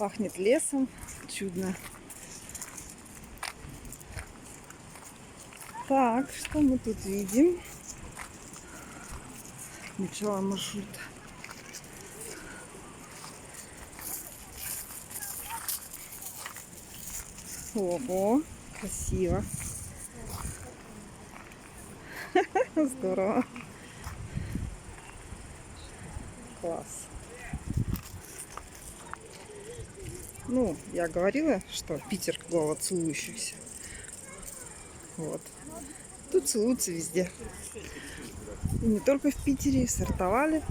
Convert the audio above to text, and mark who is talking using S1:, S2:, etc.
S1: Пахнет лесом. Чудно. Так, что мы тут видим? Начало маршрута. Ого, красиво. Здорово. Класс. Ну, я говорила, что Питер глава целующихся. Вот. Тут целуются везде. И не только в Питере, и в Сартовале.